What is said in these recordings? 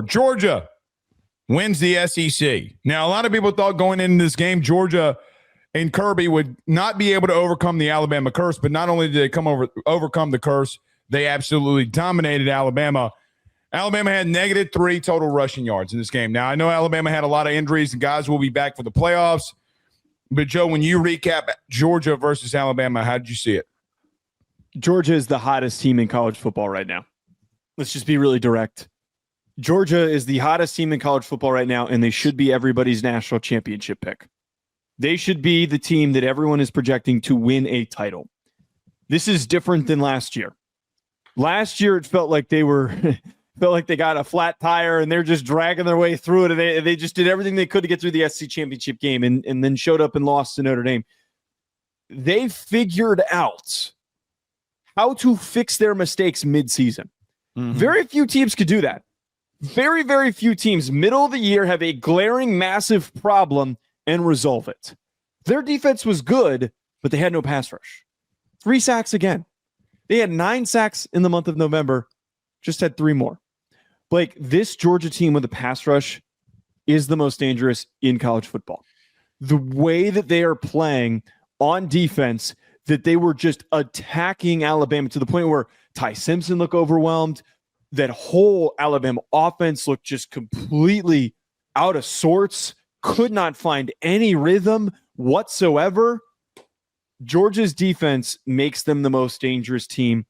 Georgia wins the SEC. Now, a lot of people thought going into this game, Georgia and Kirby would not be able to overcome the Alabama curse, but not only did they overcome the curse, they absolutely dominated Alabama. Alabama had -3 total rushing yards in this game. Now, I know Alabama had a lot of injuries, and guys will be back for the playoffs. But, Joe, when you recap Georgia versus Alabama, how did you see it? Georgia is the hottest team in college football right now. Let's just be really direct. Georgia is the hottest team in college football right now, and they should be everybody's national championship pick. They should be the team that everyone is projecting to win a title. This is different than last year. Last year, it felt like they got a flat tire and they're just dragging their way through it. And they just did everything they could to get through the SEC championship game and then showed up and lost to Notre Dame. They figured out how to fix their mistakes midseason. Mm-hmm. Very few teams could do that. Very, very few teams, middle of the year, have a glaring, massive problem and resolve it. Their defense was good, but they had no pass rush. 3 sacks again. They had 9 sacks in the month of November, just had 3 more. Blake, this Georgia team with a pass rush is the most dangerous in college football. The way that they are playing on defense, that they were just attacking Alabama to the point where Ty Simpson looked overwhelmed. That whole Alabama offense looked just completely out of sorts, could not find any rhythm whatsoever. Georgia's defense makes them the most dangerous team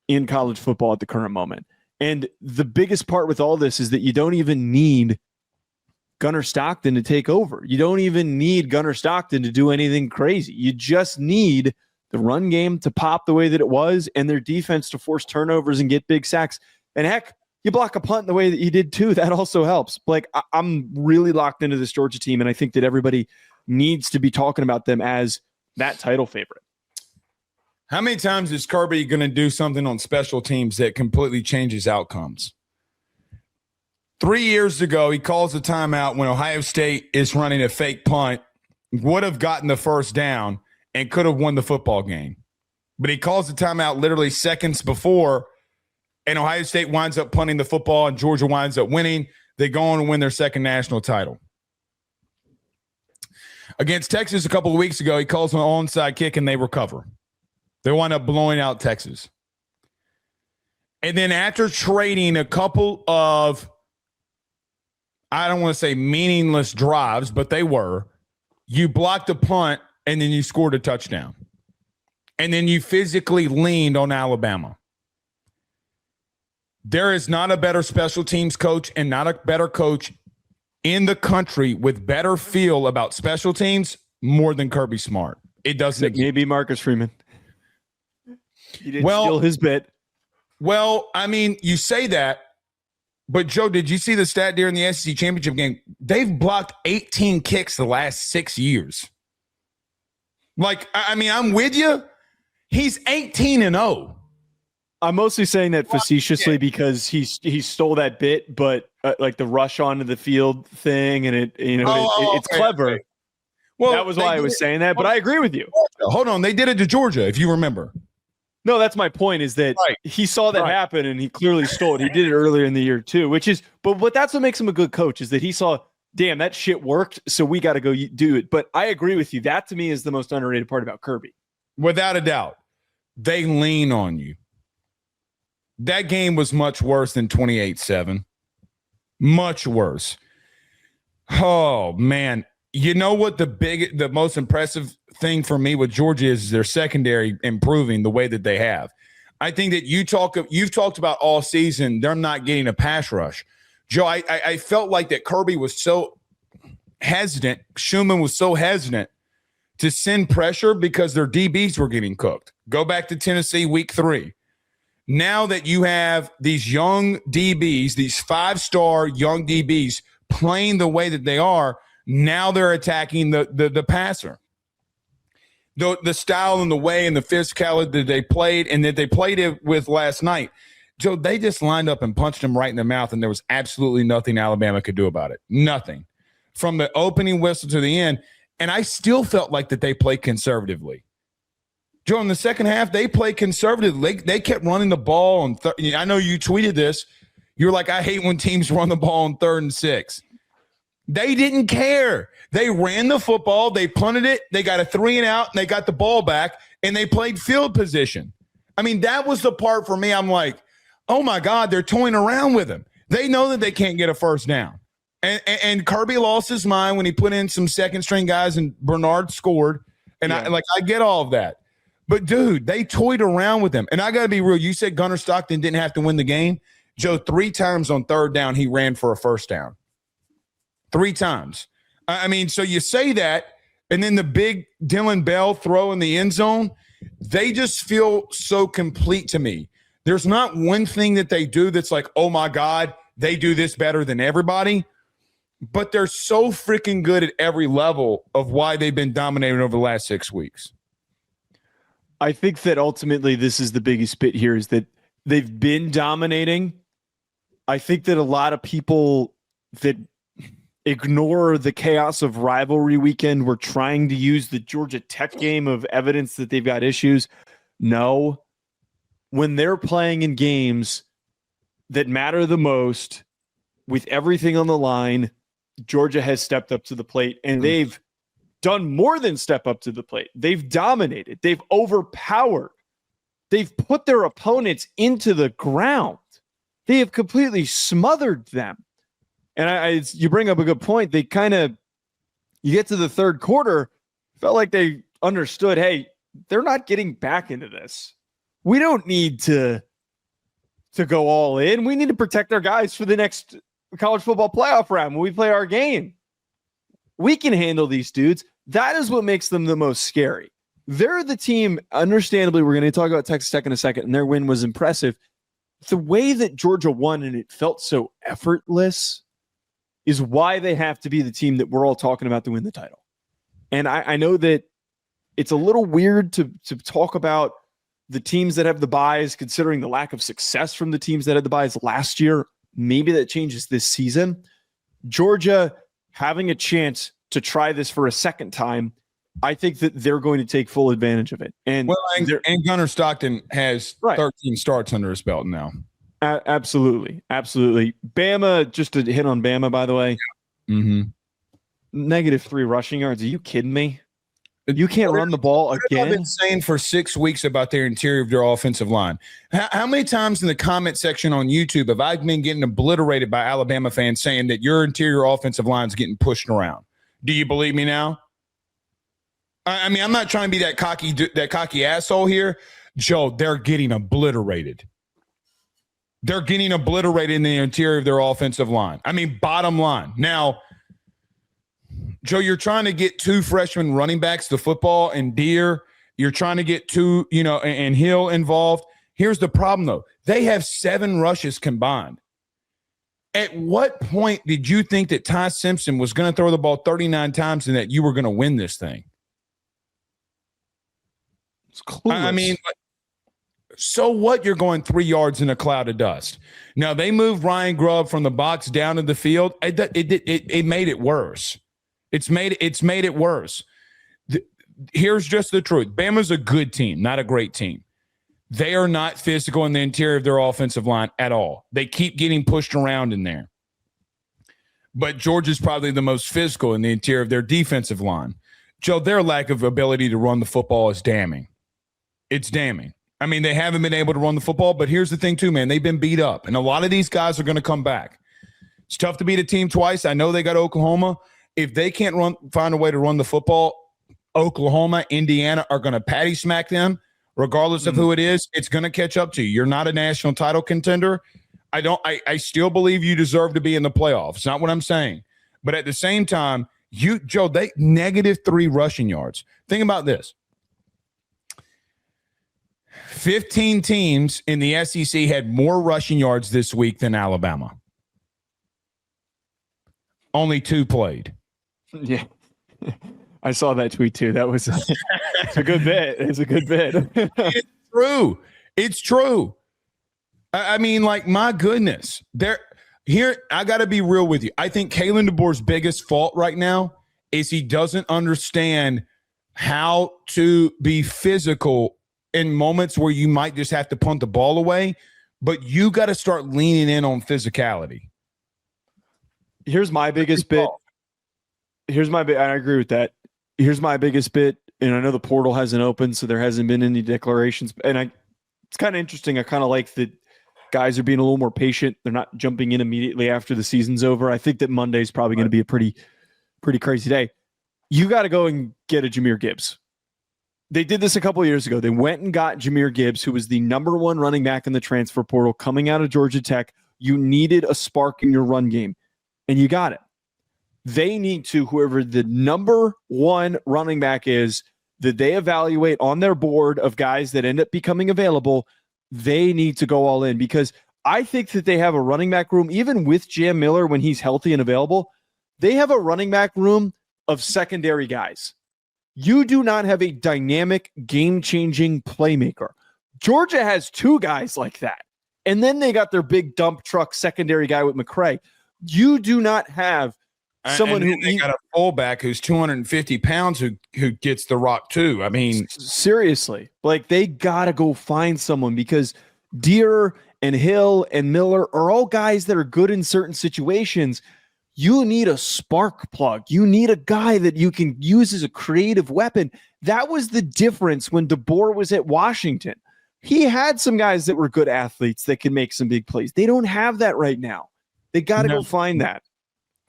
in college football at the current moment. And the biggest part with all this is that you don't even need Gunnar Stockton to take over. You don't even need Gunnar Stockton to do anything crazy. You just need the run game to pop the way that it was and their defense to force turnovers and get big sacks. And heck, you block a punt the way that you did too. That also helps. Like, I'm really locked into this Georgia team, and I think that everybody needs to be talking about them as that title favorite. How many times is Kirby going to do something on special teams that completely changes outcomes? 3 years ago, he calls a timeout when Ohio State is running a fake punt, would have gotten the first down, and could have won the football game. But he calls the timeout literally seconds before, and Ohio State winds up punting the football, and Georgia winds up winning. They go on and win their second national title. Against Texas a couple of weeks ago, he calls an onside kick, and they recover. They wind up blowing out Texas. And then after trading a couple of, I don't want to say meaningless drives, but they were, you blocked a punt, and then you scored a touchdown. And then you physically leaned on Alabama. There is not a better special teams coach and not a better coach in the country with better feel about special teams more than Kirby Smart. It doesn't. Maybe Marcus Freeman. He didn't steal his bit. Well, I mean, you say that, but Joe, did you see the stat during the SEC championship game? They've blocked 18 kicks the last 6 years. Like, I mean, I'm with you. He's 18-0. I'm mostly saying that facetiously because he stole that bit, but like the rush onto the field thing, and it's clever. Okay. Well, that was why I was saying that, but I agree with you. Hold on, they did it to Georgia, if you remember. No, that's my point, is that he saw that happen and he clearly stole it. He did it earlier in the year too, but that's what makes him a good coach, is that he saw, damn, that shit worked, so we got to go do it. But I agree with you. That to me is the most underrated part about Kirby. Without a doubt. They lean on you. That game was much worse than 28-7. Much worse. Oh, man. You know what the most impressive thing for me with Georgia is their secondary improving the way that they have. I think that you've talked about all season, they're not getting a pass rush. Joe, I felt like that Kirby was so hesitant, Schumann was so hesitant to send pressure because their DBs were getting cooked. Go back to Tennessee week 3. Now that you have these young DBs, these 5-star young DBs playing the way that they are, now they're attacking the passer. The style and the way and the physicality that they played and that they played it with last night. Joe, they just lined up and punched him right in the mouth, and there was absolutely nothing Alabama could do about it. Nothing. From the opening whistle to the end, and I still felt like that they played conservatively. Joe, in the second half, they played conservatively. They kept running the ball. I know you tweeted this. You're like, I hate when teams run the ball on 3rd and 6. They didn't care. They ran the football. They punted it. They got a 3 and out, and they got the ball back, and they played field position. I mean, that was the part for me. I'm like, oh, my God, they're toying around with him. They know that they can't get a first down. And Kirby lost his mind when he put in some second-string guys, and Bernard scored. And I get all of that. But, dude, they toyed around with him. And I got to be real. You said Gunnar Stockton didn't have to win the game. Joe, 3 times on 3rd down, he ran for a first down. 3 times. I mean, so you say that, and then the big Dylan Bell throw in the end zone, they just feel so complete to me. There's not one thing that they do that's like, oh, my God, they do this better than everybody. But they're so freaking good at every level of why they've been dominating over the last 6 weeks. I think that ultimately this is the biggest bit here is that they've been dominating. I think that a lot of people that ignore the chaos of rivalry weekend were trying to use the Georgia Tech game of evidence that they've got issues. No. When they're playing in games that matter the most, with everything on the line, Georgia has stepped up to the plate, and they've done more than step up to the plate. They've dominated. They've overpowered. They've put their opponents into the ground. They have completely smothered them. And you bring up a good point. They you get to the 3rd quarter, felt like they understood, hey, they're not getting back into this. We don't need to go all in. We need to protect our guys for the next college football playoff round when we play our game. We can handle these dudes. That is what makes them the most scary. They're the team, understandably, we're going to talk about Texas Tech in a second, and their win was impressive. The way that Georgia won and it felt so effortless is why they have to be the team that we're all talking about to win the title. And I know that it's a little weird to talk about the teams that have the buys, considering the lack of success from the teams that had the buys last year. Maybe that changes this season. Georgia having a chance to try this for a second time, I think that they're going to take full advantage of it. And Gunnar Stockton has 13 starts under his belt now. Absolutely. Absolutely. Bama, just to hit on Bama, by the way, -3 rushing yards. Are you kidding me? You can't run the ball again? I've been saying for 6 weeks about their interior of their offensive line. How many times in the comment section on YouTube have I been getting obliterated by Alabama fans saying that your interior offensive line is getting pushed around? Do you believe me now? I mean, I'm not trying to be that cocky asshole here. Joe, they're getting obliterated. They're getting obliterated in the interior of their offensive line. I mean, bottom line. Now, Joe, you're trying to get 2 freshman running backs to football and Deere. You're trying to get 2, and Hill involved. Here's the problem, though. They have 7 rushes combined. At what point did you think that Ty Simpson was going to throw the ball 39 times and that you were going to win this thing? It's clueless. I mean, so what? You're going 3 yards in a cloud of dust. Now, they moved Ryan Grubb from the box down to the field. It made it worse. It's made it worse. Here's just the truth. Bama's a good team, not a great team. They are not physical in the interior of their offensive line at all. They keep getting pushed around in there. But Georgia's probably the most physical in the interior of their defensive line. Joe, their lack of ability to run the football is damning. It's damning. I mean, they haven't been able to run the football, but here's the thing too, man. They've been beat up, and a lot of these guys are going to come back. It's tough to beat a team twice. I know they got Oklahoma. If they can't find a way to run the football, Oklahoma, Indiana are going to patty smack them, regardless of who it is. It's going to catch up to you. You're not a national title contender. I still believe you deserve to be in the playoffs. It's not what I'm saying. But at the same time, Joe, they -3 rushing yards. Think about this. 15 teams in the SEC had more rushing yards this week than Alabama. Only 2 played. Yeah. I saw that tweet too. That was it's a good bit. It's a good bit. It's true. It's true. I mean, like, my goodness. I got to be real with you. I think Kalen DeBoer's biggest fault right now is he doesn't understand how to be physical in moments where you might just have to punt the ball away but you got to start leaning in on physicality. Here's my biggest bit. I agree with that. Here's my biggest bit. And I know the portal hasn't opened, so there hasn't been any declarations. And it's kind of interesting. I kind of like that guys are being a little more patient. They're not jumping in immediately after the season's over. I think that Monday's probably going to be a pretty crazy day. You got to go and get a Jahmyr Gibbs. They did this a couple of years ago. They went and got Jahmyr Gibbs, who was the number one running back in the transfer portal coming out of Georgia Tech. You needed a spark in your run game, and you got it. They need to, whoever the number one running back is that they evaluate on their board of guys that end up becoming available, they need to go all in, because I think that they have a running back room, even with Jam Miller when he's healthy and available, they have a running back room of secondary guys. You do not have a dynamic, game-changing playmaker. Georgia has two guys like that. And then they got their big dump truck secondary guy with McCray. You do not have someone who they got a fullback who's 250 pounds who gets the rock too. I mean, seriously, like they got to go find someone, because Deere and Hill and Miller are all guys that are good in certain situations. You need a spark plug. You need a guy that you can use as a creative weapon. That was the difference when DeBoer was at Washington. He had some guys that were good athletes that can make some big plays. They don't have that right now. They got to go find that.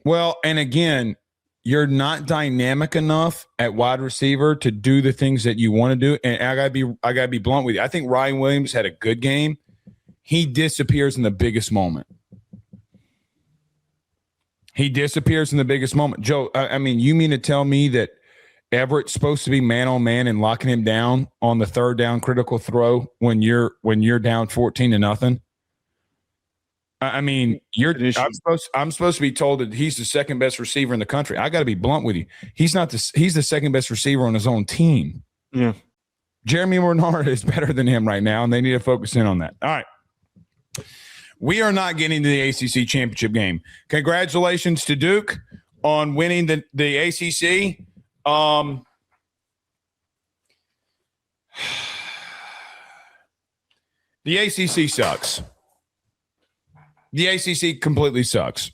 Well, and again, you're not dynamic enough at wide receiver to do the things that you want to do. And I gotta be blunt with you. I think Ryan Williams had a good game. He disappears in the biggest moment. Joe, I mean, you mean to tell me that Everett's supposed to be man on man and locking him down on the third down critical throw when you're down 14-0? I mean, I'm supposed to be told that he's the second best receiver in the country. I got to be blunt with you. He's not he's the second best receiver on his own team. Yeah. Jeremy Renard is better than him right now, and they need to focus in on that. All right. We are not getting to the ACC championship game. Congratulations to Duke on winning the ACC. The ACC sucks. The ACC completely sucks.